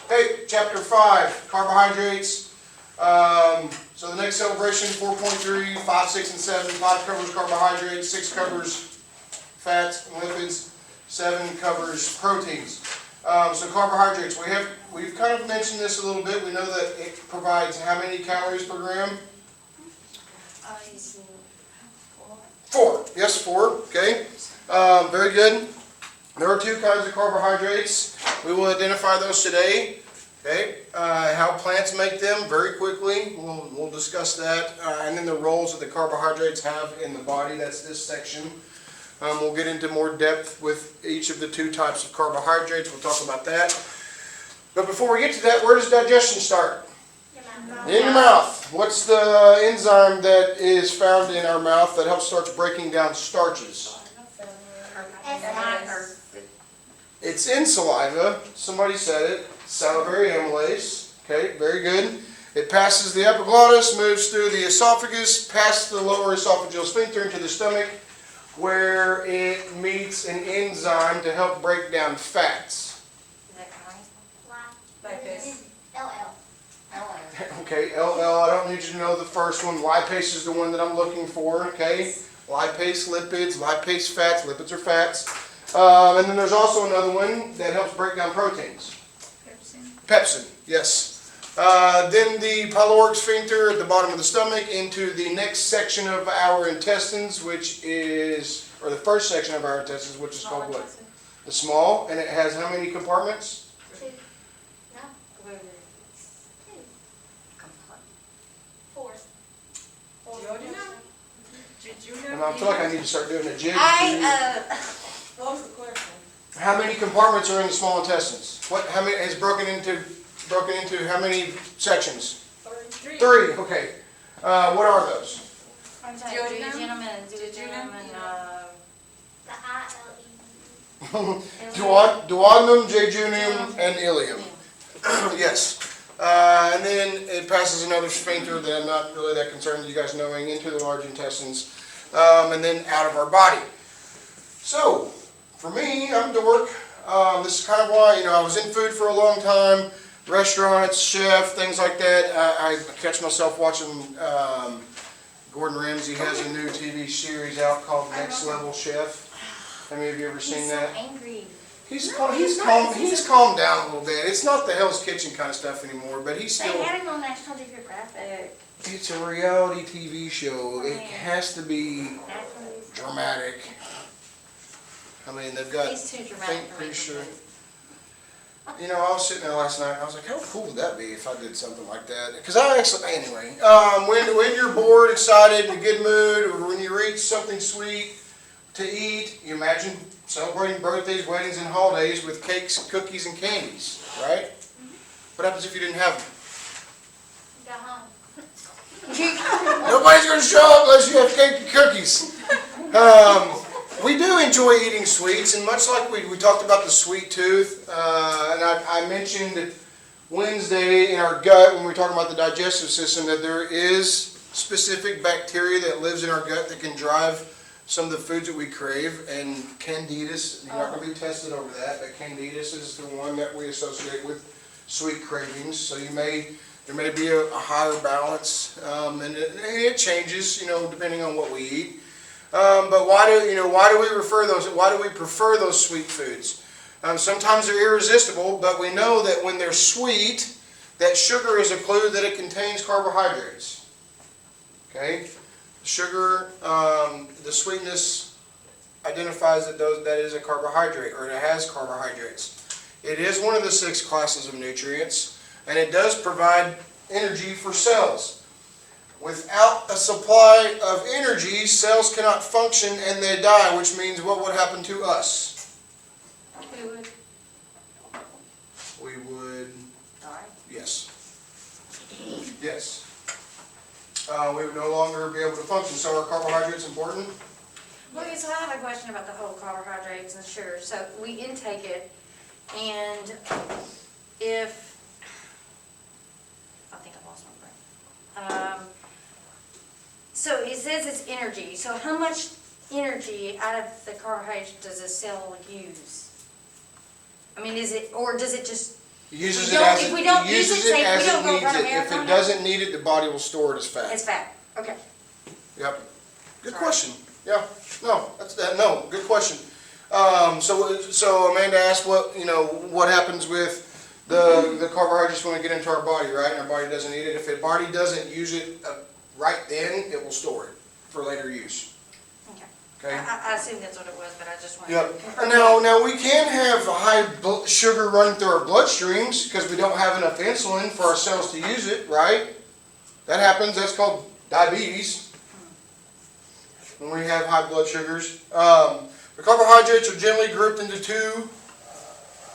Okay, chapter 5, carbohydrates. So the next celebration, 4.3, 5, 6, and 7. 5 covers carbohydrates, 6 covers fats and lipids, 7 covers proteins. So carbohydrates, we've kind of mentioned this a little bit. We know that it provides how many calories per gram? 4. Yes, 4. Okay. Very good. There are 2 kinds of carbohydrates. We will identify those today. Okay. How plants make them very quickly. We'll discuss that. And then the roles that the carbohydrates have in the body. That's this section. We'll get into more depth with each of the 2 types of carbohydrates. We'll talk about that. But before we get to that, where does digestion start? In your mouth. What's the enzyme that is found in our mouth that helps starts breaking down starches? It's in saliva. Somebody said it. Salivary amylase. Okay, very good. It passes the epiglottis, moves through the esophagus, past the lower esophageal sphincter into the stomach, where it meets an enzyme to help break down fats. Like this. Okay, LL, I don't need you to know the first one. Lipase is the one that I'm looking for, okay? Lipase, lipids, lipase, fats, lipids are fats. And then there's also another one that helps break down proteins. Pepsin, yes. Then the pyloric sphincter at the bottom of the stomach into the next section of our intestines, which is, or the first section of our intestines, which is called what? The small, and it has how many compartments? 2. No. 4. And I feel like I need to start doing a jig. What was the question? How many compartments are in the small intestines? How many is broken into how many sections? 3. 3. Okay. What are those? Duodenum and the ILE. Duodenum, jejunum, and ileum. Yes. And then it passes another sphincter that I'm not really that concerned with you guys knowing, into the large intestines, and then out of our body. So, for me, I'm Dork. This is kind of why, I was in food for a long time, restaurants, chef, things like that. I catch myself watching Gordon Ramsay has a new TV series out called Next Level Chef. Have any of you ever seen that? He's so angry. He's calmed down a little bit. It's not the Hell's Kitchen kind of stuff anymore, but he's still. They had him on National Geographic. It's a reality TV show. It has to be dramatic. I mean, they've got. He's too dramatic. Pretty sure. I was sitting there last night and I was like, how cool would that be if I did something like that? Because anyway, when you're bored, excited, in a good mood, or when you reach something sweet to eat, you imagine celebrating birthdays, weddings, and holidays with cakes, cookies, and candies, right? What happens if you didn't have them? Go home. Nobody's going to show up unless you have cake and cookies. We do enjoy eating sweets, and much like we talked about the sweet tooth, and I mentioned Wednesday in our gut when we were talking about the digestive system that there is specific bacteria that lives in our gut that can drive some of the foods that we crave, and Candidus, you're not going to be tested over that, but Candidus is the one that we associate with sweet cravings, so there may be a higher balance, and it changes, depending on what we eat. But why do we prefer those sweet foods? Sometimes they're irresistible, but we know that when they're sweet, that sugar is a clue that it contains carbohydrates. Okay? Sugar, the sweetness identifies that is a carbohydrate, or it has carbohydrates. It is one of the 6 classes of nutrients, and it does provide energy for cells. Without a supply of energy, cells cannot function and they die, which means what would happen to us? We would Die. Yes. Yes. We would no longer be able to function. So are carbohydrates important? Okay, so I have a question about the whole carbohydrates and sugar. So we intake it, and if, I think I lost my brain. So it says it's energy. So how much energy out of the carbohydrates does a cell use? I mean, is it, or does it just Uses We it don't- as if it, we don't use uses it, say it if as we don't it go needs run a it. If marathon, it doesn't need it, the body will store it as fat. It's fat, okay. Yep. Good Sorry. question. Yeah. No, that's that. No, good question. So Amanda asked what happens with the carbohydrates when we get into our body, right? And our body doesn't eat it. If the body doesn't use it right then, it will store it for later use. Okay. Okay. I assumed that's what it was, but I just wanted Yep. to confirm. Now we can have high sugar running through our bloodstreams because we don't have enough insulin for our cells to use it, right? That happens. That's called diabetes. When we have high blood sugars. The carbohydrates are generally grouped into two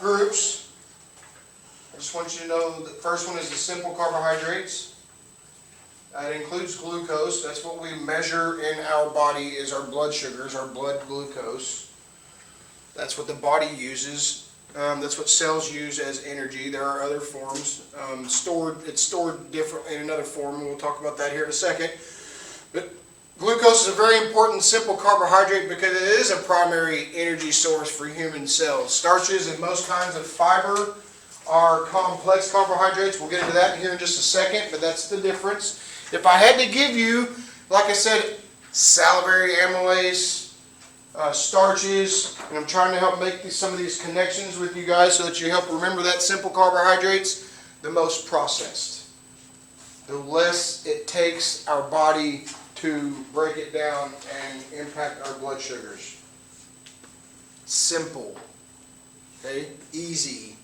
groups. I just want you to know the first one is the simple carbohydrates. It includes glucose. That's what we measure in our body is our blood sugars, our blood glucose. That's what the body uses. That's what cells use as energy. There are other forms. It's stored differently in another form, and we'll talk about that here in a second. But glucose is a very important simple carbohydrate because it is a primary energy source for human cells. Starches and most kinds of fiber are complex carbohydrates. We'll get into that here in just a second, but that's the difference. If I had to give you, like I said, salivary amylase, starches, and I'm trying to help make some of these connections with you guys so that you help remember that simple carbohydrates, the most processed. The less it takes our body to break it down and impact our blood sugars. Simple, okay, easy,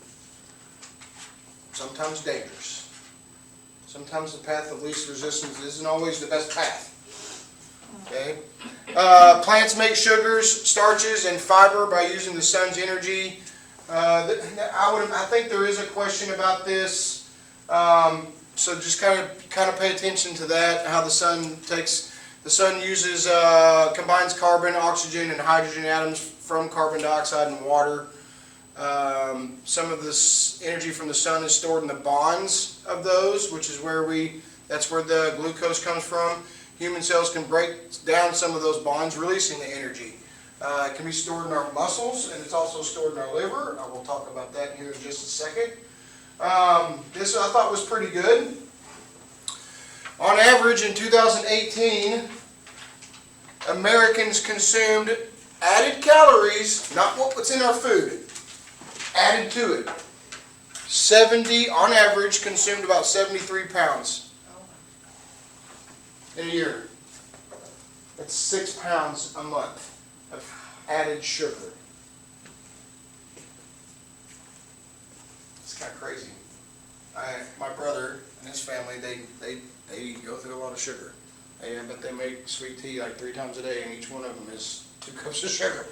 sometimes dangerous. Sometimes the path of least resistance isn't always the best path. Okay, plants make sugars, starches, and fiber by using the sun's energy. I think there is a question about this. So just kind of pay attention to that. How the sun uses combines carbon, oxygen, and hydrogen atoms from carbon dioxide and water. Some of this energy from the sun is stored in the bonds of those, which is that's where the glucose comes from. Human cells can break down some of those bonds, releasing the energy. It can be stored in our muscles, and it's also stored in our liver. I will talk about that here in just a second. This I thought was pretty good. On average, in 2018, Americans consumed added calories, not what's in our food, added to it. On average, consumed about 73 pounds in a year. That's 6 pounds a month of added sugar. It's kind of crazy. My brother and his family, they go through a lot of sugar. But they make sweet tea like 3 times a day, and each one of them is 2 cups of sugar.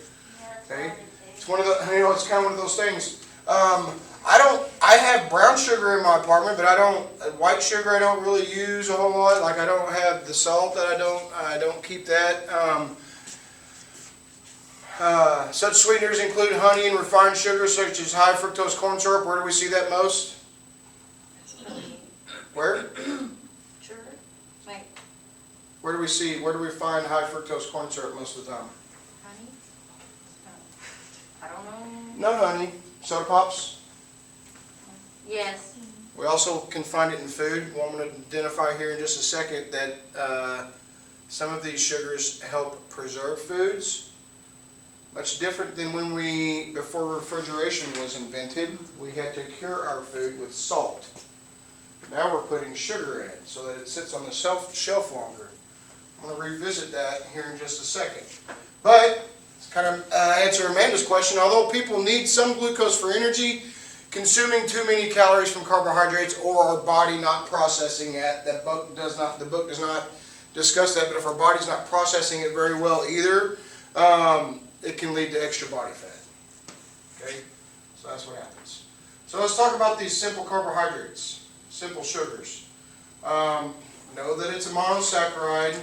Okay, it's one of the it's kind of one of those things. I have brown sugar in my apartment, but white sugar I don't really use a whole lot. Like I don't have the salt that I don't keep that. Such sweeteners include honey and refined sugars such as high fructose corn syrup. Where do we see that most? Where? Sure. Wait, Where do we find high fructose corn syrup most of the time? honey? No. I don't know. No honey. Soda pops. Yes. We also can find it in food. Well, I'm going to identify here in just a second that some of these sugars help preserve foods. Much different than before refrigeration was invented, we had to cure our food with salt. Now we're putting sugar in it so that it sits on the shelf longer. I'm going to revisit that here in just a second. But, to kind of answer Amanda's question, although people need some glucose for energy, consuming too many calories from carbohydrates or our body not processing it, the book does not discuss that, but if our body's not processing it very well either, it can lead to extra body fat. Okay? So that's what happens. So let's talk about these simple carbohydrates. Simple sugars. Know that it's a monosaccharide.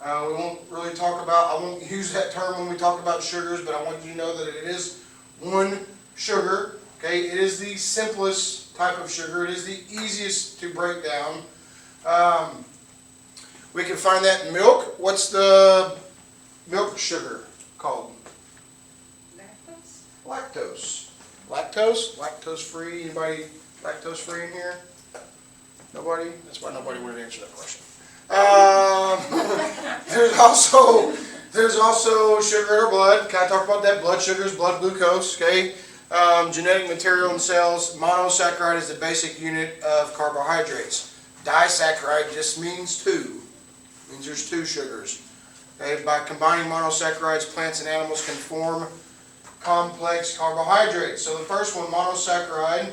We won't really I won't use that term when we talk about sugars, but I want you to know that it is one sugar. Okay, it is the simplest type of sugar. It is the easiest to break down. We can find that in milk. What's the milk sugar called? Lactose? Lactose. Lactose? Lactose-free? Anybody lactose-free in here? Nobody? That's why nobody would answer that question. There's also sugar in our blood. Kind of talk about that. Blood sugars, blood glucose. Okay. Genetic material in cells. Monosaccharide is the basic unit of carbohydrates. Disaccharide just means two. Means there's two sugars. Okay. By combining monosaccharides, plants and animals can form complex carbohydrates. So the first one, monosaccharide.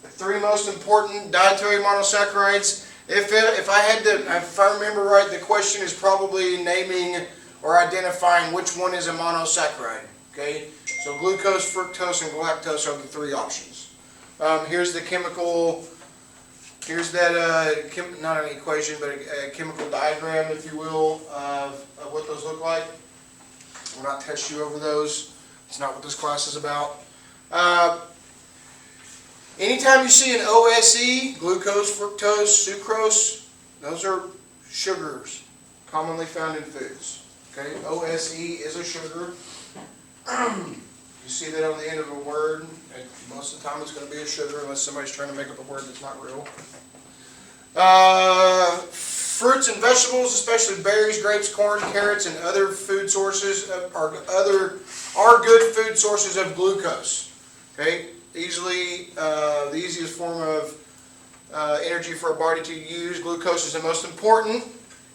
The three most important dietary monosaccharides. If I remember right, the question is probably naming or identifying which one is a monosaccharide. Okay, so glucose, fructose, and galactose are the three options. Here's the chemical. Here's that not an equation, but a chemical diagram, if you will, of what those look like. We'll not test you over those. It's not what this class is about. Anytime you see an OSE, glucose, fructose, sucrose, those are sugars commonly found in foods. Okay, OSE is a sugar. You see that on the end of a word, and most of the time it's going to be a sugar unless somebody's trying to make up a word that's not real. Fruits and vegetables, especially berries, grapes, corn, carrots, and other food sources are good food sources of glucose. Okay. The easiest form of energy for a body to use. Glucose is the most important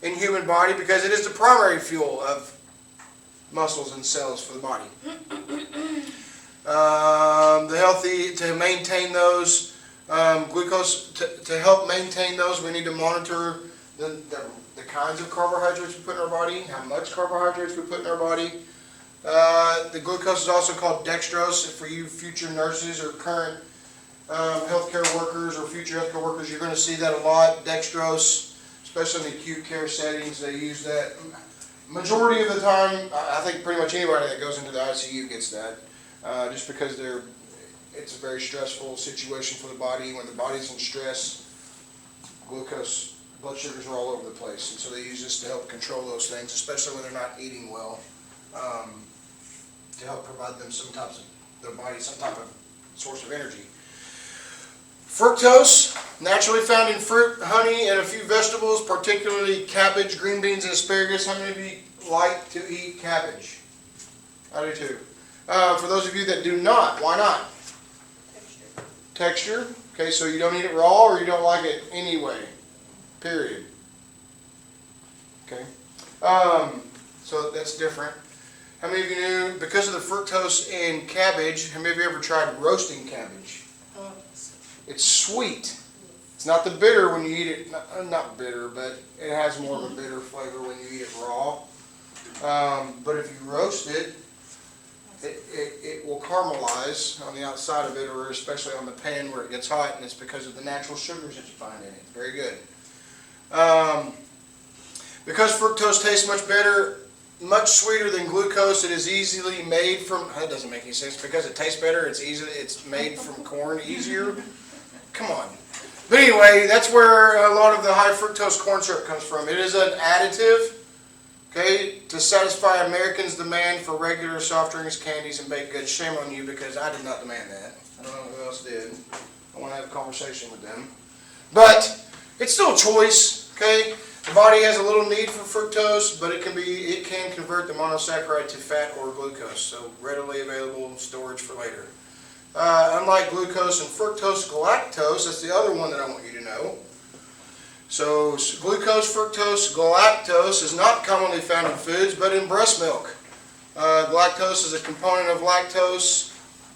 in human body because it is the primary fuel of muscles and cells for the body. To maintain those, glucose, to help maintain those, we need to monitor the kinds of carbohydrates we put in our body, how much carbohydrates we put in our body. The glucose is also called dextrose. For you future nurses or current healthcare workers or future healthcare workers, you're going to see that a lot. Dextrose, especially in acute care settings, they use that. Majority of the time, I think pretty much anybody that goes into the ICU gets that, just because it's a very stressful situation for the body. When the body's in stress, glucose, blood sugars are all over the place, and so they use this to help control those things, especially when they're not eating well. To help provide them some type of source of energy. Fructose, naturally found in fruit, honey, and a few vegetables, particularly cabbage, green beans, and asparagus. How many of you like to eat cabbage? I do too. For those of you that do not, why not? Texture. Okay, so you don't eat it raw or you don't like it anyway. Period. Okay. So that's different. How many of you knew, because of the fructose in cabbage, how many of you ever tried roasting cabbage? It's sweet. It's not the bitter when you eat it, not bitter, but it has more of a bitter flavor when you eat it raw. But if you roast it, it will caramelize on the outside of it, or especially on the pan where it gets hot, and it's because of the natural sugars that you find in it. Very good. Because fructose tastes much better, much sweeter than glucose, it is easily made from, that doesn't make any sense, because it tastes better, it's made from corn easier. Come on. But anyway, that's where a lot of the high fructose corn syrup comes from. It is an additive, okay, to satisfy Americans' demand for regular soft drinks, candies, and baked goods. Shame on you, because I did not demand that. I don't know who else did. I want to have a conversation with them. But it's still a choice, okay? The body has a little need for fructose, but it can convert the monosaccharide to fat or glucose, so readily available storage for later. Unlike glucose and fructose, galactose, that's the other one that I want you to know. So glucose, fructose, galactose is not commonly found in foods, but in breast milk. Galactose is a component of lactose,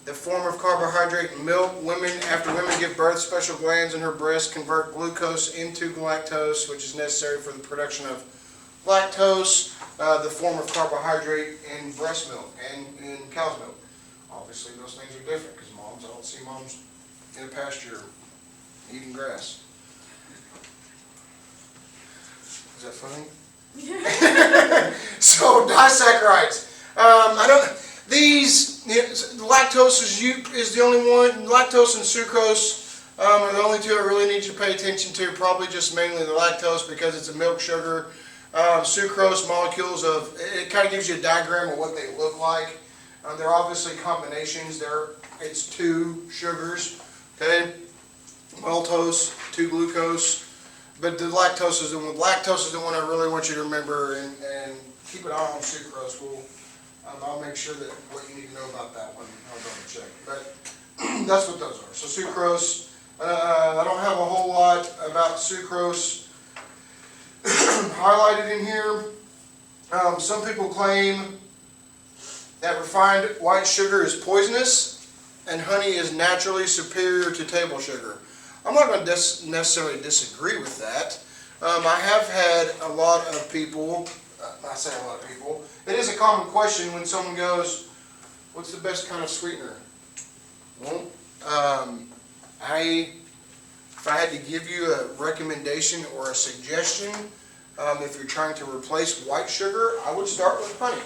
the form of carbohydrate in milk. After women give birth, special glands in her breast convert glucose into galactose, which is necessary for the production of lactose, the form of carbohydrate in breast milk and in cow's milk. Obviously, those things are different because I don't see moms in a pasture eating grass. Is that funny? So disaccharides. Lactose is the only one. Lactose and sucrose are the only two I really need you to pay attention to. Probably just mainly the lactose because it's a milk sugar. Sucrose molecules it kind of gives you a diagram of what they look like. They're obviously combinations. They're it's 2 sugars, okay? Maltose, 2 glucose, but the lactose is the one I really want you to remember, and keep an eye on sucrose. I'll make sure that what you need to know about that one, I'll double check. But that's what those are. So sucrose, I don't have a whole lot about sucrose highlighted in here. Some people claim that refined white sugar is poisonous and honey is naturally superior to table sugar. I'm not going to necessarily disagree with that. I have had a lot of people, I say a lot of people, it is a common question when someone goes, what's the best kind of sweetener? Well, if I had to give you a recommendation or a suggestion, if you're trying to replace white sugar, I would start with honey.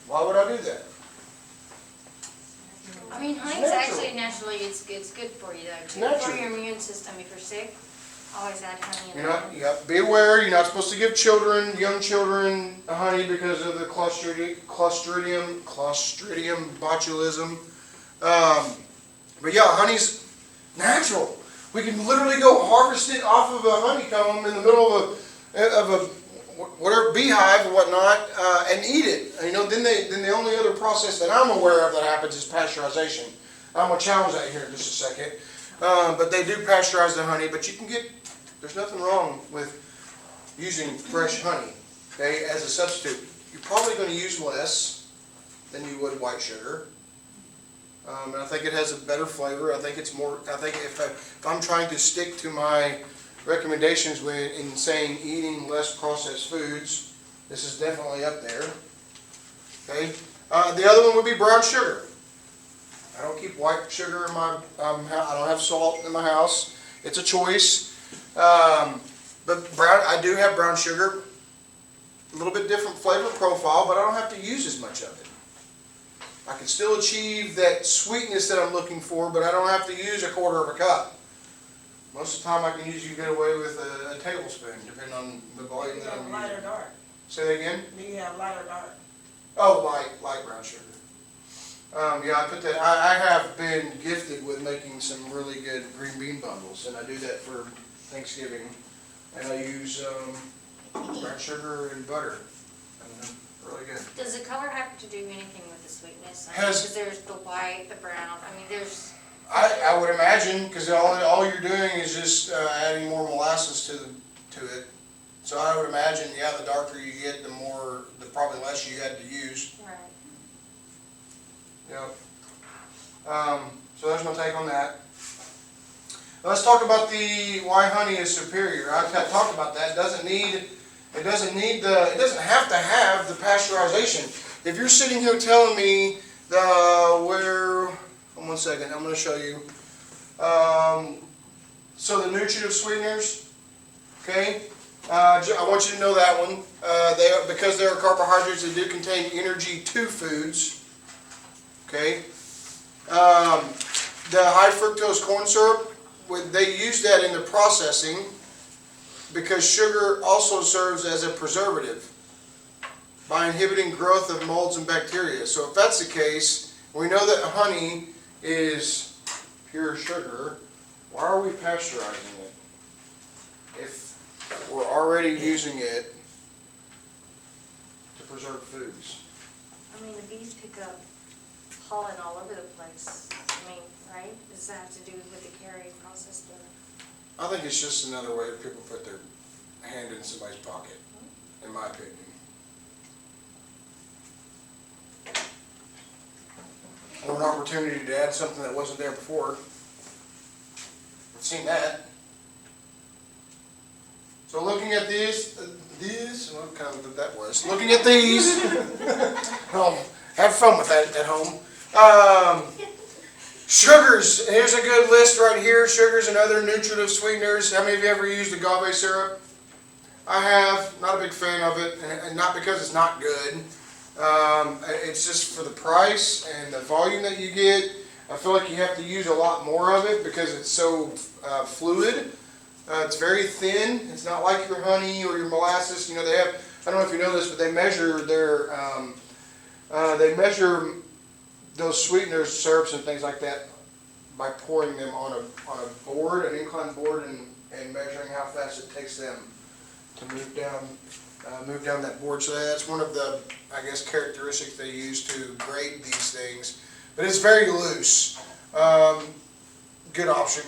Why would I do that? I mean, honey's Natural. actually naturally, it's good for you though, too. Natural. For your immune system, if you're sick, always add honey in You're there. not, you got to be aware, you're not supposed to give young children, honey because of the Clostridium botulism. But yeah, honey's natural. We can literally go harvest it off of a honeycomb in the middle of a whatever beehive or whatnot, and eat it. And, then the only other process that I'm aware of that happens is pasteurization. I'm gonna challenge that here in just a second. But they do pasteurize the honey, but you can get. There's nothing wrong with using fresh honey, okay, as a substitute. You're probably going to use less than you would white sugar. And I think it has a better flavor. I think it's more. I think if I'm trying to stick to my recommendations in saying eating less processed foods, this is definitely up there. Okay. The other one would be brown sugar. I don't keep white sugar in my. I don't have salt in my house. It's a choice. But I do have brown sugar. A little bit different flavor profile, but I don't have to use as much of it. I can still achieve that sweetness that I'm looking for, but I don't have to use a quarter of a cup. Most of the time I can usually get away with a tablespoon, depending on the volume that I'm using. Light or dark? Say that again? Do you have light or dark? Oh, light brown sugar. Yeah, I put that. I have been gifted with making some really good green bean bundles, and I do that for Thanksgiving. And I use brown sugar and butter. Really good. Does the color have to do anything with the sweetness? Has- Because there's the white, the brown, I mean, there's, I would imagine, because all you're doing is just adding more molasses to it. So I would imagine, yeah, the darker you get, the probably less you had to use. right. Yep. So there's my take on that. Let's talk about why honey is superior. I talked about that. It doesn't have to have the pasteurization. If you're sitting here telling me one second, I'm going to show you. So the nutritive sweeteners, okay? I want you to know that one. Because they are carbohydrates, they do contain energy to foods. Okay. The high fructose corn syrup, they use that in the processing because sugar also serves as a preservative by inhibiting growth of molds and bacteria. So if that's the case, we know that honey is pure sugar. Why are we pasteurizing it if we're already using it to preserve foods? I mean, the bees pick up pollen all over the place, I mean, right? Does that have to do with the carrying process there? I think it's just another way that people put their hand in somebody's pocket, in my opinion. Or an opportunity to add something that wasn't there before. I've seen that. So looking at what kind of that was? Looking at these, have fun with that at home. Sugars, here's a good list right here. Sugars and other nutritive sweeteners. How many of you ever used agave syrup? I have. Not a big fan of it, and not because it's not good. It's just for the price and the volume that you get. I feel like you have to use a lot more of it because it's so fluid. It's very thin. It's not like your honey or your molasses. You know, they have, I don't know if you know this, but they measure those sweeteners, syrups, and things like that by pouring them on a board, an inclined board, and measuring how fast it takes them to move down that board. So that's one of the, I guess, characteristics they use to grade these things. But it's very loose. Good option.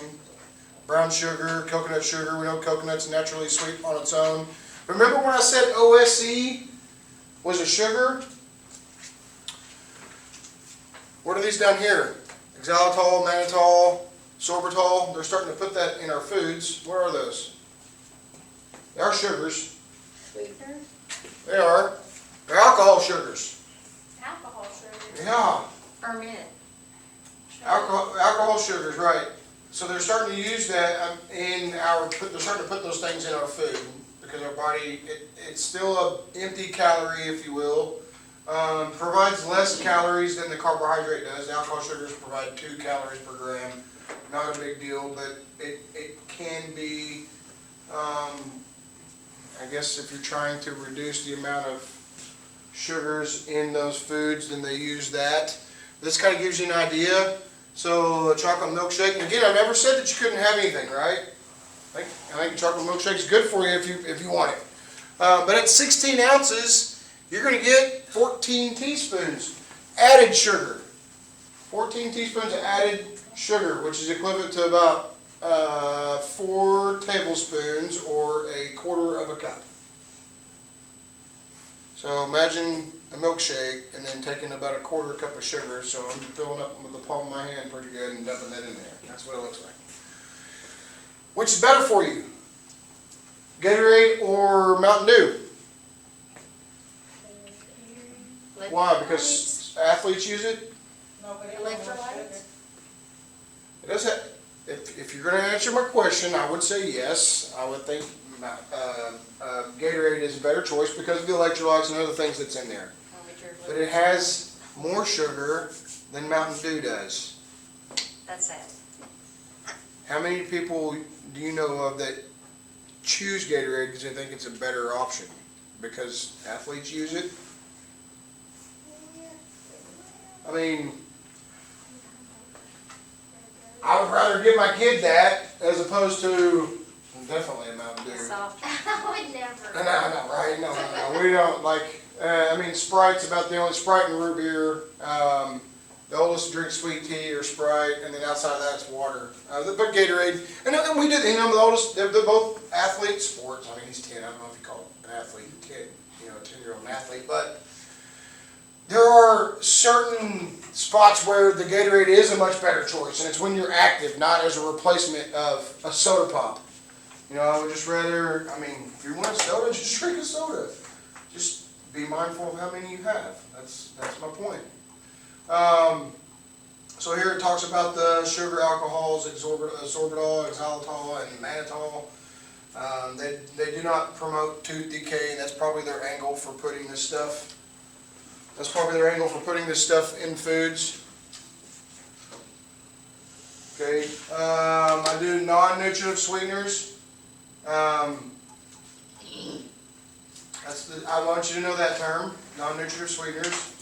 Brown sugar, coconut sugar. We know coconut's naturally sweet on its own. Remember when I said OSE was a sugar? What are these down here? Xylitol, mannitol, sorbitol. They're starting to put that in our foods. What are those? They are sugars. Sweetener? They are. They're alcohol sugars. Alcohol sugar. Yeah. Ferment. Alcohol sugars, right. So they're starting to use that they're starting to put those things in our food because our body, it's still an empty calorie, if you will. Provides less calories than the carbohydrate does. The alcohol sugars provide 2 calories per gram. Not a big deal, but it can be, I guess if you're trying to reduce the amount of sugars in those foods, then they use that. This kind of gives you an idea. So a chocolate milkshake, and again, I never said that you couldn't have anything, right? I think a chocolate milkshake is good for you if you want it. But at 16 ounces, you're going to get 14 teaspoons added sugar. 14 teaspoons of added sugar, which is equivalent to about 4 tablespoons or a quarter of a cup. So imagine a milkshake and then taking about a quarter cup of sugar. So I'm filling up with the palm of my hand pretty good and dumping that in there. That's what it looks like. Which is better for you? Gatorade or Mountain Dew? Why? Because athletes use it? Electrolytes? It does have, if you're going to answer my question, I would say yes. I would think Gatorade is a better choice because of the electrolytes and other things that's in there. But it has more sugar than Mountain Dew does. That's sad. How many people do you know of that choose Gatorade because they think it's a better option? Because athletes use it? I mean, I would rather give my kid that as opposed to definitely a Mountain Dew. Soft. I would never. No, right? No. We don't like. I mean, Sprite's about the only Sprite and root beer. The oldest drinks sweet tea or Sprite, and then outside of that, it's water. But Gatorade, and we did. You know, the oldest. They're both athlete sports. I mean, he's 10. I don't know if you call it an athlete, kid. You know, a 10-year-old an athlete, but. There are certain spots where the Gatorade is a much better choice, and it's when you're active, not as a replacement of a soda pop. You know, I would just rather, I mean, if you want a soda, just drink a soda. Just be mindful of how many you have. That's my point. So here it talks about the sugar alcohols, sorbitol, xylitol, and mannitol. They do not promote tooth decay. That's probably their angle for putting this stuff. In foods. Okay, I do non-nutritive sweeteners. I want you to know that term, non-nutritive sweeteners.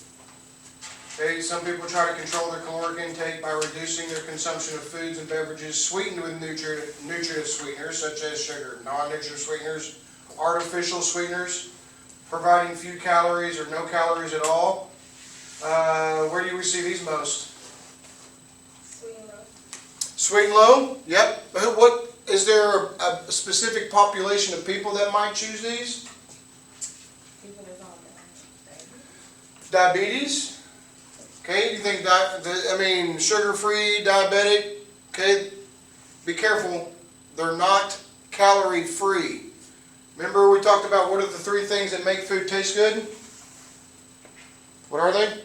Okay, some people try to control their caloric intake by reducing their consumption of foods and beverages sweetened with nutritive sweeteners, such as sugar. Non-nutritive sweeteners, artificial sweeteners, providing few calories or no calories at all. Where do we see these most? Sweet and low. Sweet and low? Yep. What is there a specific population of people that might choose these? People that's on Diabetes? Okay, you think sugar-free, diabetic? Okay, be careful. They're not calorie-free. Remember we talked about what are the 3 things that make food taste good? What are they?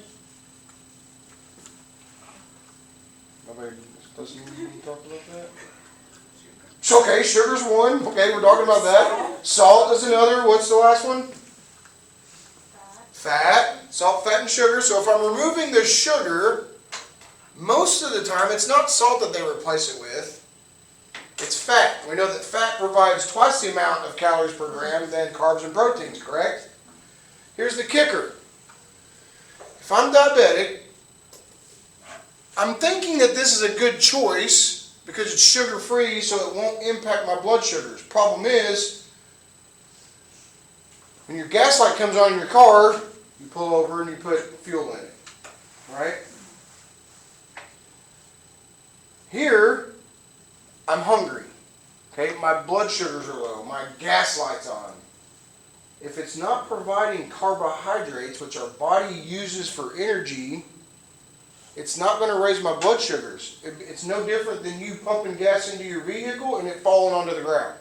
Nobody doesn't talk about that? Okay, sugar's one. Okay, we're talking about that. Salt is another. What's the last one? Fat. Salt, fat, and sugar. So if I'm removing the sugar, most of the time it's not salt that they replace it with. It's fat. We know that fat provides twice the amount of calories per gram than carbs and proteins, correct? Here's the kicker. If I'm diabetic I'm thinking that this is a good choice because it's sugar-free, so it won't impact my blood sugars. Problem is, when your gas light comes on in your car, you pull over and you put fuel in it, right? Here, I'm hungry. Okay, my blood sugars are low, my gas light's on. If it's not providing carbohydrates, which our body uses for energy, it's not going to raise my blood sugars. It's no different than you pumping gas into your vehicle and it falling onto the ground.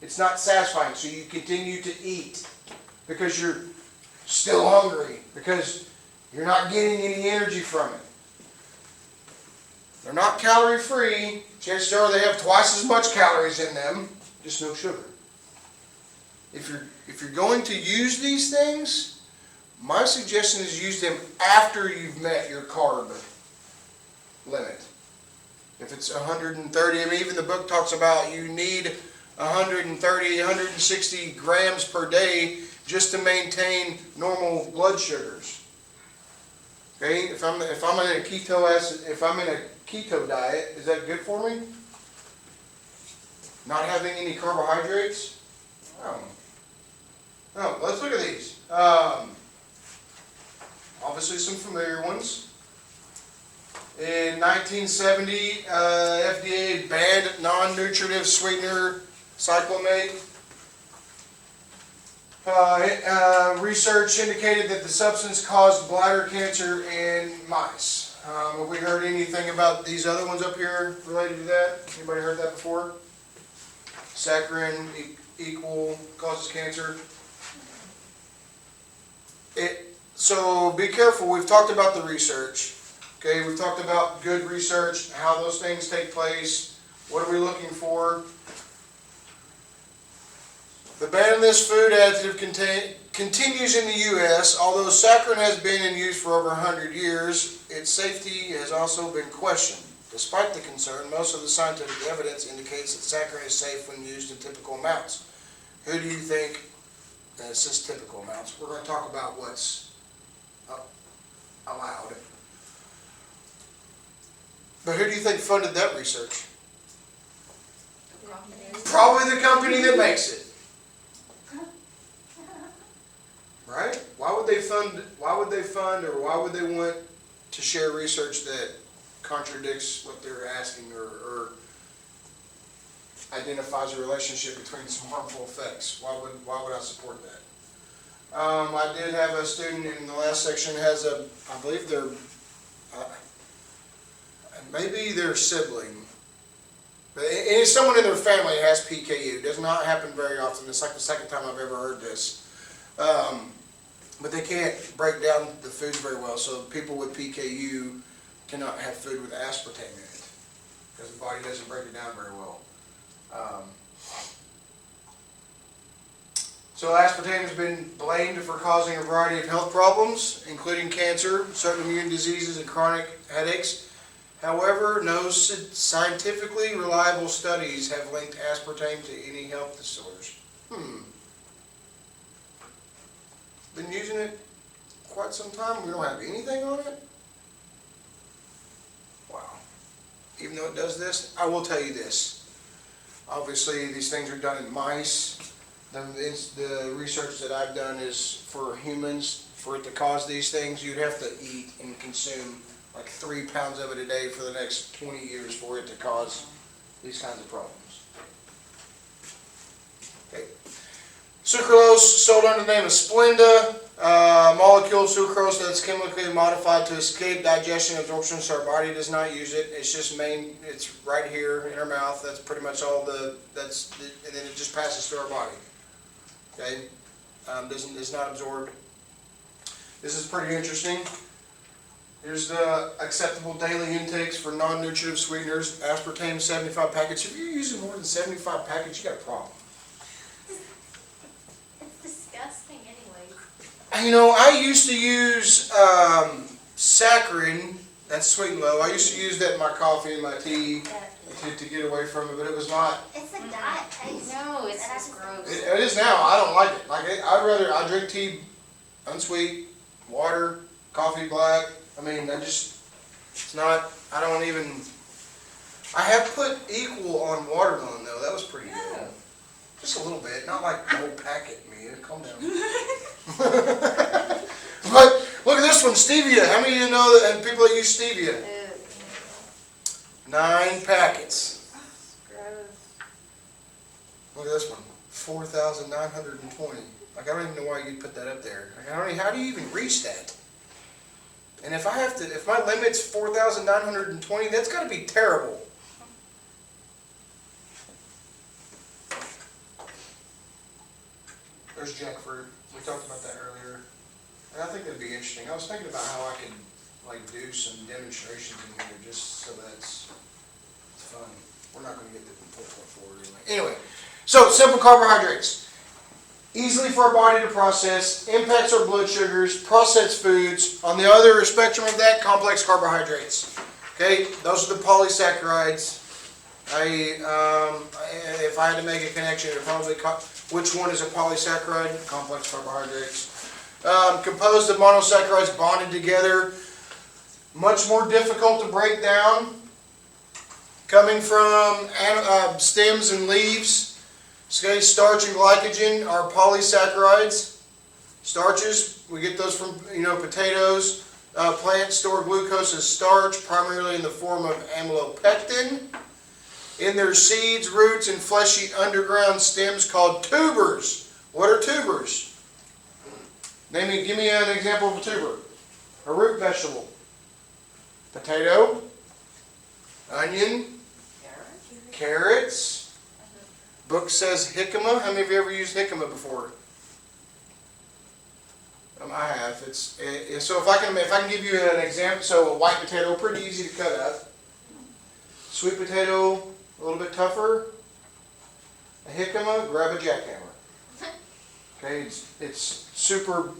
It's not satisfying, so you continue to eat because you're still hungry, because you're not getting any energy from it. They're not calorie free. Chances are they have twice as much calories in them, just no sugar. If you're going to use these things, my suggestion is use them after you've met your carb limit. If it's 130, I mean, even the book talks about you need 130, 160 grams per day just to maintain normal blood sugars. Okay, if I'm in a keto diet, is that good for me? Not having any carbohydrates? Oh, let's look at these. Obviously some familiar ones. In 1970, FDA banned non-nutritive sweetener cyclamate. Research indicated that the substance caused bladder cancer in mice. Have we heard anything about these other ones up here related to that? Anybody heard that before? Saccharin equal causes cancer. So be careful. We've talked about the research. Okay, we've talked about good research, how those things take place. What are we looking for? The ban on this food additive continues in the U.S. Although saccharin has been in use for over 100 years, its safety has also been questioned. Despite the concern, most of the scientific evidence indicates that saccharin is safe when used in typical amounts. Who do you think, and it says typical amounts, we're going to talk about what's allowed. But who do you think funded that research? Probably the company that makes it. Right? Why would they fund, or why would they want to share research that contradicts what they're asking, or identifies a relationship between some harmful effects? Why would I support that? I did have a student in the last section has I believe maybe their sibling, but it's someone in their family that has PKU. It does not happen very often. It's like the second time I've ever heard this. But they can't break down the foods very well, so people with PKU cannot have food with aspartame in it because the body doesn't break it down very well. So aspartame has been blamed for causing a variety of health problems, including cancer, certain immune diseases, and chronic headaches. However, no scientifically reliable studies have linked aspartame to any health disorders. Been using it quite some time. We don't have anything on it. Wow. Even though it does this, I will tell you this. Obviously, these things are done in mice. The research that I've done is for humans. For it to cause these things, you'd have to eat and consume like 3 pounds of it a day for the next 20 years for it to cause these kinds of problems. Okay. Sucralose, sold under the name of Splenda, molecule of sucrose that's chemically modified to escape digestion and absorption, so our body does not use it. It's just it's right here in our mouth. That's pretty much all and then it just passes through our body. Okay, is not absorbed. This is pretty interesting. Here's the acceptable daily intakes for non-nutritive sweeteners. Aspartame 75 packets. If you're using more than 75 packets, you got a problem. Disgusting anyways. You know, I used to use saccharin, that's sweet and low. I used to use that in my coffee and my tea to get away from it, but it was not. It's a diet taste. No, it's just gross. It is now. I don't like it. I drink tea unsweet, water, coffee black, I mean, it's not, I don't even, I have put equal on watermelon though, that was pretty good. Just a little bit, not like the whole packet, Mia, calm down. But, look at this one, stevia, how many of you know that, and people that use stevia? 9 packets. Look at this one, 4,920. Like, I don't even know why you'd put that up there. Like, how do you even reach that? And if my limit's 4,920, that's gotta be terrible. There's jackfruit. We talked about that earlier. And I think that'd be interesting. I was thinking about how I could, like, do some demonstrations in here just so that's fun. We're not gonna get the full point forward anyway. Anyway, so simple carbohydrates. Easily for our body to process, impacts our blood sugars, processed foods. On the other spectrum of that, complex carbohydrates. Okay, those are the polysaccharides. If I had to make a connection, it'd probably which one is a polysaccharide? Complex carbohydrates. Composed of monosaccharides bonded together. Much more difficult to break down. Coming from stems and leaves. Okay, starch and glycogen are polysaccharides. Starches, we get those from potatoes. Plants store glucose as starch, primarily in the form of amylopectin. In their seeds, roots, and fleshy underground stems called tubers. What are tubers? Give me an example of a tuber. A root vegetable. Potato. Onion. Carrots. Book says jicama. How many of you ever used jicama before? I have. So if I can give you an example. So a white potato, pretty easy to cut up. Sweet potato, a little bit tougher. A jicama, grab a jackhammer. Okay, it's super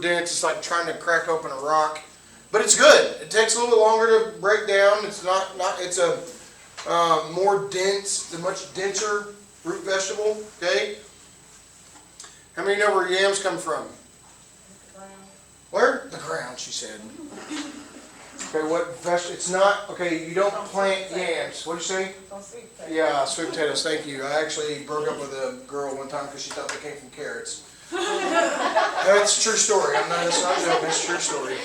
dense. It's like trying to crack open a rock, but it's good. It takes a little bit longer to break down. It's it's a more dense, a much denser root vegetable. Okay. How many know where yams come from? The ground. Where? The ground, she said. Okay, what vegetable? It's not, okay, you don't plant yams. What'd you say? Sweet potatoes. Yeah, sweet potatoes, thank you. I actually broke up with a girl one time because she thought they came from carrots. That's a true story. I'm not joking, it's a true story.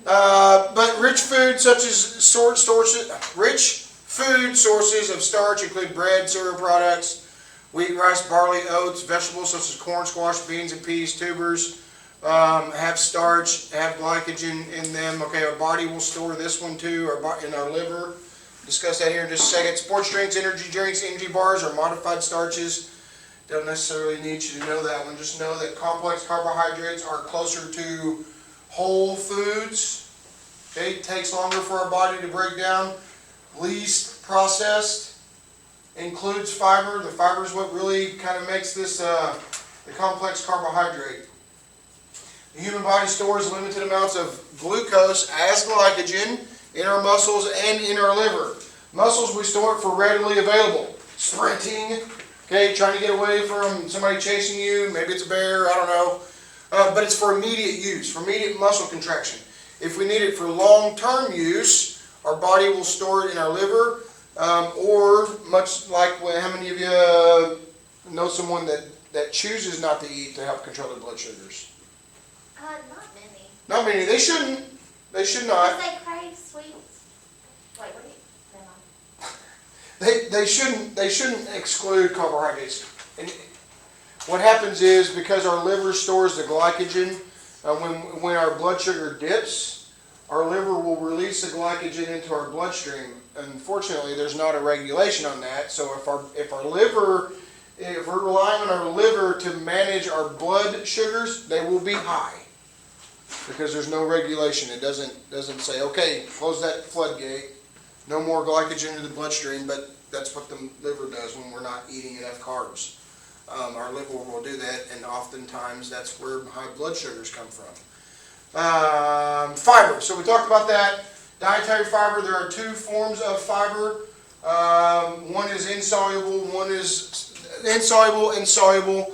But rich food such as rich food sources of starch include bread, cereal products, wheat, rice, barley, oats, vegetables such as corn, squash, beans, and peas, tubers. Have starch, have glycogen in them. Okay, our body will store this one too, in our liver. Discuss that here in just a second. Sports drinks, energy bars are modified starches. Don't necessarily need you to know that one. Just know that complex carbohydrates are closer to whole foods. Okay, it takes longer for our body to break down. Least processed. Includes fiber. The fiber is what really kind of makes this the complex carbohydrate. The human body stores limited amounts of glucose as glycogen in our muscles and in our liver. Muscles, we store it for readily available. Sprinting, okay, trying to get away from somebody chasing you, maybe it's a bear, I don't know. But it's for immediate use, for immediate muscle contraction. If we need it for long-term use, our body will store it in our liver, or much like how many of you know someone that chooses not to eat to help control their blood sugars? Not many. Not many. They shouldn't. They should not. Because they crave sweets. Wait, what do you... Never mind. They shouldn't exclude carbohydrates. And what happens is because our liver stores the glycogen, when our blood sugar dips, our liver will release the glycogen into our bloodstream. Unfortunately, there's not a regulation on that. So if we're relying on our liver to manage our blood sugars, they will be high. Because there's no regulation. It doesn't say, okay, close that floodgate, no more glycogen to the bloodstream, but that's what the liver does when we're not eating enough carbs. Our liver will do that, and oftentimes that's where high blood sugars come from. Fiber. So we talked about that. Dietary fiber, there are 2 forms of fiber. One is insoluble, one is insoluble and soluble.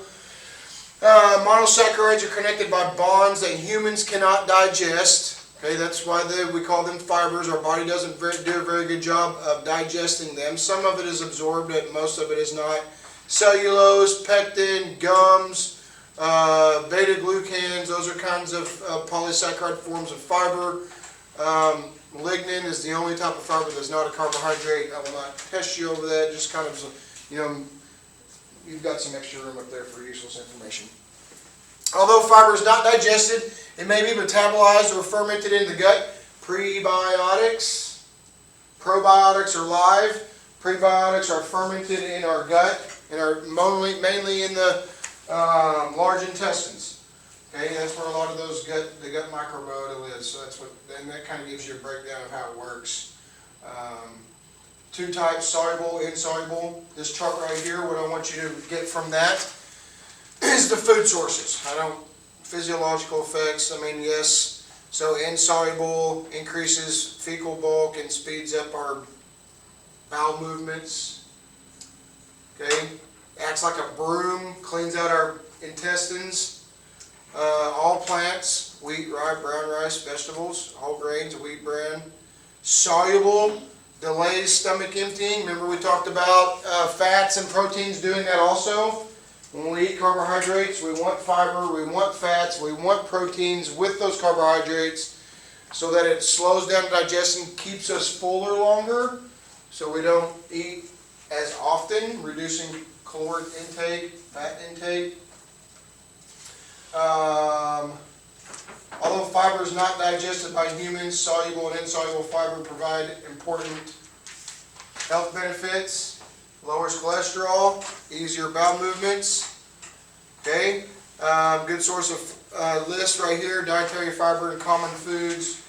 Monosaccharides are connected by bonds that humans cannot digest. Okay, that's why we call them fibers. Our body doesn't do a very good job of digesting them. Some of it is absorbed, but most of it is not. Cellulose, pectin, gums, beta-glucans, those are kinds of polysaccharide forms of fiber. Lignin is the only type of fiber that's not a carbohydrate. I will not test you over that, just kind of, you know, you've got some extra room up there for useless information. Although fiber is not digested, it may be metabolized or fermented in the gut. Prebiotics, probiotics are live. Prebiotics are fermented in our gut and are mainly in the large intestines. Okay, that's where a lot of those the gut microbiota lives. So that's and that kind of gives you a breakdown of how it works. Two types, soluble, insoluble. This chart right here, what I want you to get from that is the food sources. Physiological effects, I mean, yes. So insoluble increases fecal bulk and speeds up our bowel movements. Okay, acts like a broom, cleans out our intestines. All plants, wheat, rye, brown rice, vegetables, whole grains, wheat bran. Soluble, delays stomach emptying. Remember we talked about fats and proteins doing that also. When we eat carbohydrates, we want fiber, we want fats, we want proteins with those carbohydrates so that it slows down digestion, keeps us fuller longer, so we don't eat as often, reducing caloric intake, fat intake. Although fiber is not digested by humans, soluble and insoluble fiber provide important health benefits. Lowers cholesterol, easier bowel movements. Okay, good source of list right here: dietary fiber and common foods.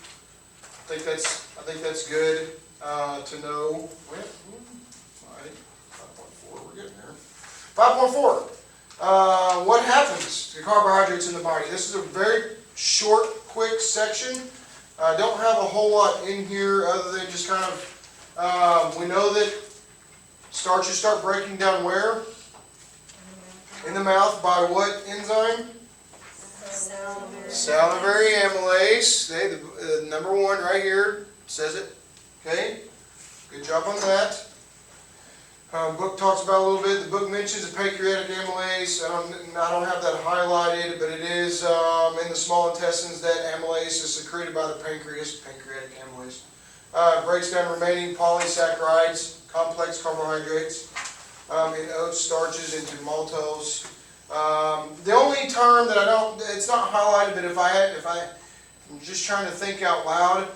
I think that's good to know. All right, 5.4. We're getting there. 5.4. What happens to carbohydrates in the body? This is a very short, quick section. I don't have a whole lot in here other than just kind of, we know that starches start breaking down where? In the mouth by what enzyme? Salivary amylase. Okay, the number one right here says it. Okay, good job on that. Book talks about it a little bit. The book mentions the pancreatic amylase. I don't have that highlighted, but it is in the small intestines that amylase is secreted by the pancreas. Pancreatic amylase breaks down remaining polysaccharides, complex carbohydrates, in oats, starches into maltose. The only term that it's not highlighted, but if I'm just trying to think out loud,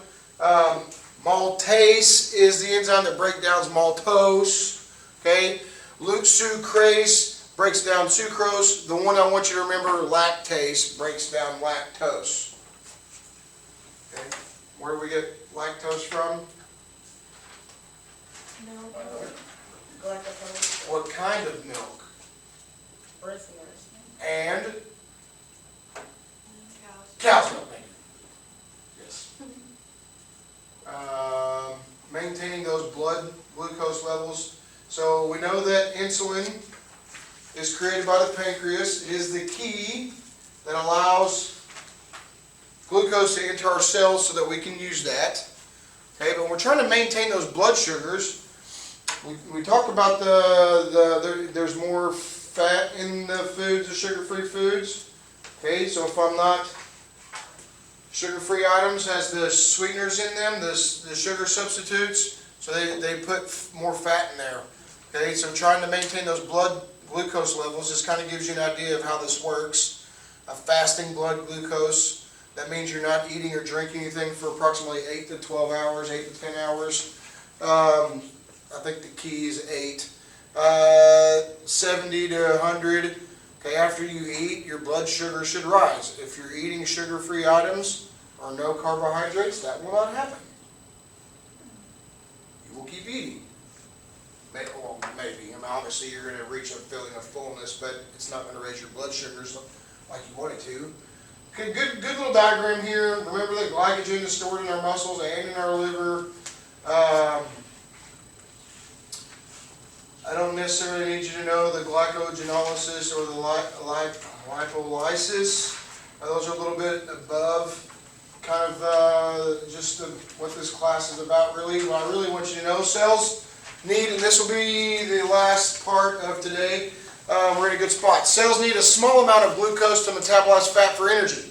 maltase is the enzyme that breaks down maltose. Okay, sucrase breaks down sucrose. The one I want you to remember, lactase, breaks down lactose. Okay, where do we get lactose from? Milk. Glycogen. What kind of milk? Breast milk. And cow's milk, maybe. Yes. Maintaining those blood glucose levels. So we know that insulin is created by the pancreas. It is the key that allows glucose to enter our cells so that we can use that. Okay, but we're trying to maintain those blood sugars. We talk about there's more fat in the foods, the sugar-free foods. Okay, so if I'm not, sugar-free items has the sweeteners in them, the sugar substitutes, so they put more fat in there. Okay, so trying to maintain those blood glucose levels, this kind of gives you an idea of how this works. A fasting blood glucose, that means you're not eating or drinking anything for approximately 8 to 12 hours, 8 to 10 hours. I think the key is 8. 70 to 100. Okay, after you eat, your blood sugar should rise. If you're eating sugar-free items or no carbohydrates, that will not happen. You will keep eating. Well, maybe. I mean, obviously you're going to reach a feeling of fullness, but it's not going to raise your blood sugars like you want it to. Okay, good little diagram here. Remember that glycogen is stored in our muscles and in our liver. I don't necessarily need you to know the glycogenolysis or the lipolysis. Those are a little bit above kind of what this class is about really. What I really want you to know, cells need, and this will be the last part of today, we're in a good spot. Cells need a small amount of glucose to metabolize fat for energy.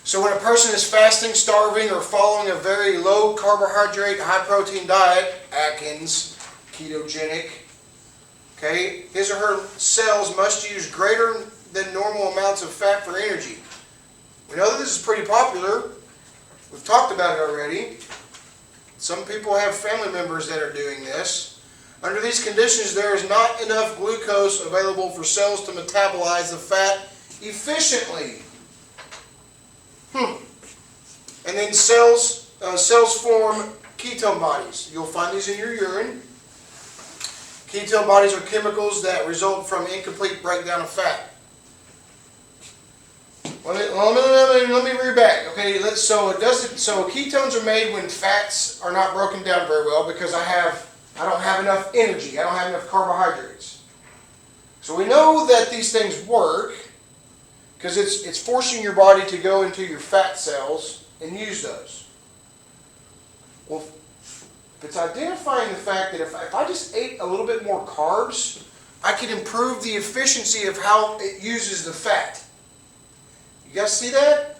So when a person is fasting, starving, or following a very low carbohydrate, high protein diet, Atkins, ketogenic, okay, his or her cells must use greater than normal amounts of fat for energy. We know that this is pretty popular. We've talked about it already. Some people have family members that are doing this. Under these conditions, there is not enough glucose available for cells to metabolize the fat efficiently. And then cells form ketone bodies. You'll find these in your urine. Ketone bodies are chemicals that result from incomplete breakdown of fat. Let me read back. Okay, so ketones are made when fats are not broken down very well because I don't have enough energy. I don't have enough carbohydrates. So we know that these things work because it's forcing your body to go into your fat cells and use those. Well, it's identifying the fact that if I just ate a little bit more carbs, I could improve the efficiency of how it uses the fat. You guys see that?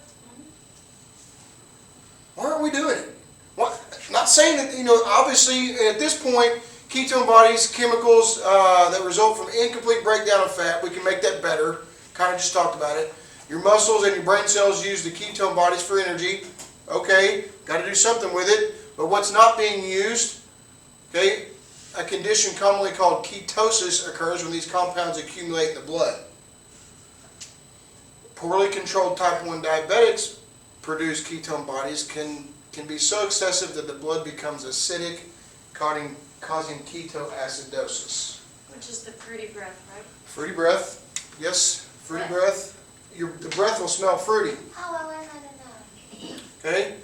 Why aren't we doing it? Well, not saying that, obviously at this point, ketone bodies, chemicals that result from incomplete breakdown of fat, we can make that better. Kind of just talked about it. Your muscles and your brain cells use the ketone bodies for energy. Okay, got to do something with it. But what's not being used, okay, a condition commonly called ketosis occurs when these compounds accumulate in the blood. Poorly controlled type 1 diabetics produce ketone bodies can be so excessive that the blood becomes acidic, causing ketoacidosis. Which is the fruity breath, right? Fruity breath, yes, fruity breath. The breath will smell fruity. Oh, I learned how to know. Okay?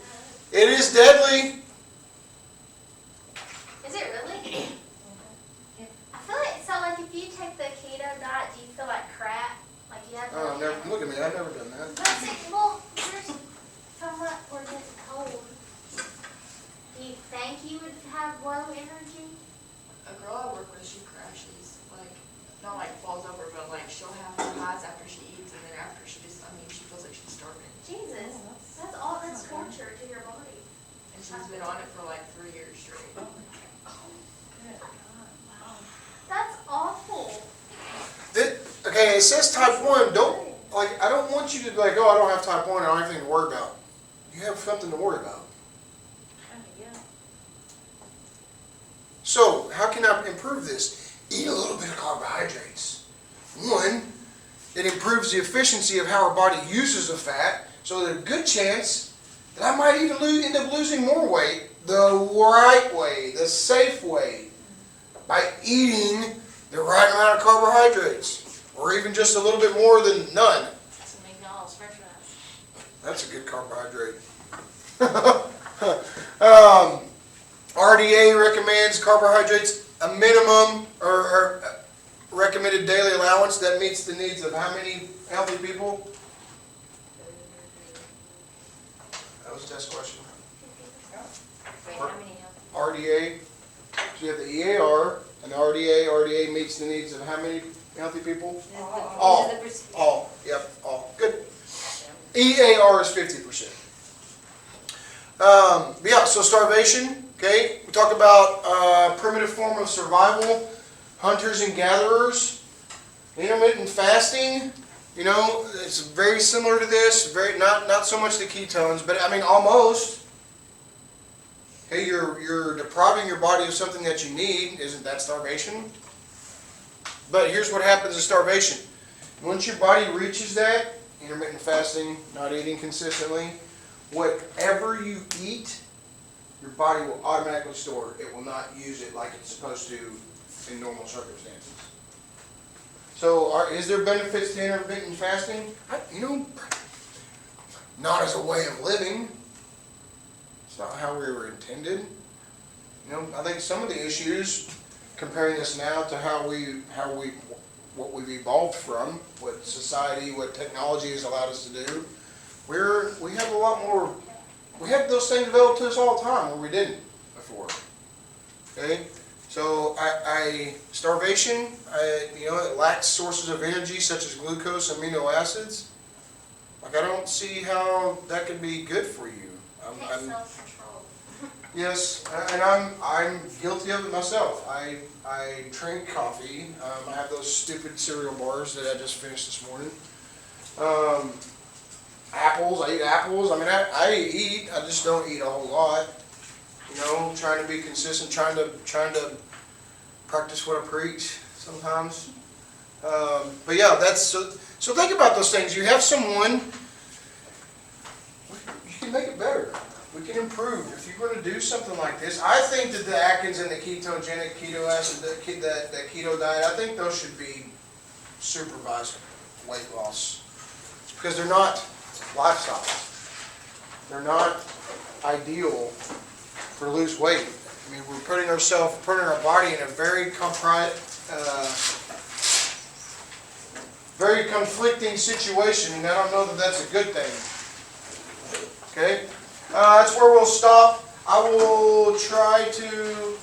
It is deadly. Is it really? I feel like if you take the keto diet, do you feel like crap? Like you have to. Oh, never, look at me, I've never done that. But well, from what we're just told, do you think you would have low energy? A girl I work with, she crashes, like, not like falls over, but like she'll have her highs after she eats, and then after she just, she feels like she's starving. Jesus, that's torture to your body. And she's been on it for like 3 years straight. That's awful. Okay, it says type 1. I don't want you to be like, oh, I don't have type 1, I don't have anything to worry about. You have something to worry about. Yeah. So, how can I improve this? Eat a little bit of carbohydrates. One, it improves the efficiency of how our body uses the fat, so there's a good chance that I might even end up losing more weight the right way, the safe way, by eating the right amount of carbohydrates, or even just a little bit more than none. Some McDonald's french fries. That's a good carbohydrate. RDA recommends carbohydrates a minimum or recommended daily allowance that meets the needs of how many healthy people? That was a test question. Wait, how many healthy? RDA. So you have the EAR and the RDA. RDA meets the needs of how many healthy people? All. All. Yep. All. Good. EAR is 50%. Yeah. So starvation. Okay. We talk about primitive form of survival. Hunters and gatherers. Intermittent fasting. It's very similar to this. Not so much the ketones, but almost. Okay, you're depriving your body of something that you need. Isn't that starvation? But here's what happens in starvation. Once your body reaches that, intermittent fasting, not eating consistently, whatever you eat, your body will automatically store it. It will not use it like it's supposed to in normal circumstances. So is there benefits to intermittent fasting? Not as a way of living. It's not how we were intended. I think some of the issues, comparing this now to how we what we've evolved from, what society, what technology has allowed us to do. We have a lot more, we have those things available to us all the time where we didn't before. Okay? So starvation, it lacks sources of energy such as glucose, amino acids. Like, I don't see how that could be good for you. Take self-control. Yes, and I'm guilty of it myself. I drink coffee. I have those stupid cereal bars that I just finished this morning. Apples, I eat apples. I mean, I eat. I just don't eat a whole lot. Trying to be consistent, trying to practice what I preach sometimes. But yeah, that's so think about those things. You have someone, you can make it better. We can improve. If you're going to do something like this, I think that the Atkins and the ketogenic, keto acid, that keto diet, I think those should be supervised weight loss. Because they're not lifestyles. They're not ideal for lose weight. I mean, we're putting our body in a very very conflicting situation, and I don't know that that's a good thing. Okay? That's where we'll stop. I will try to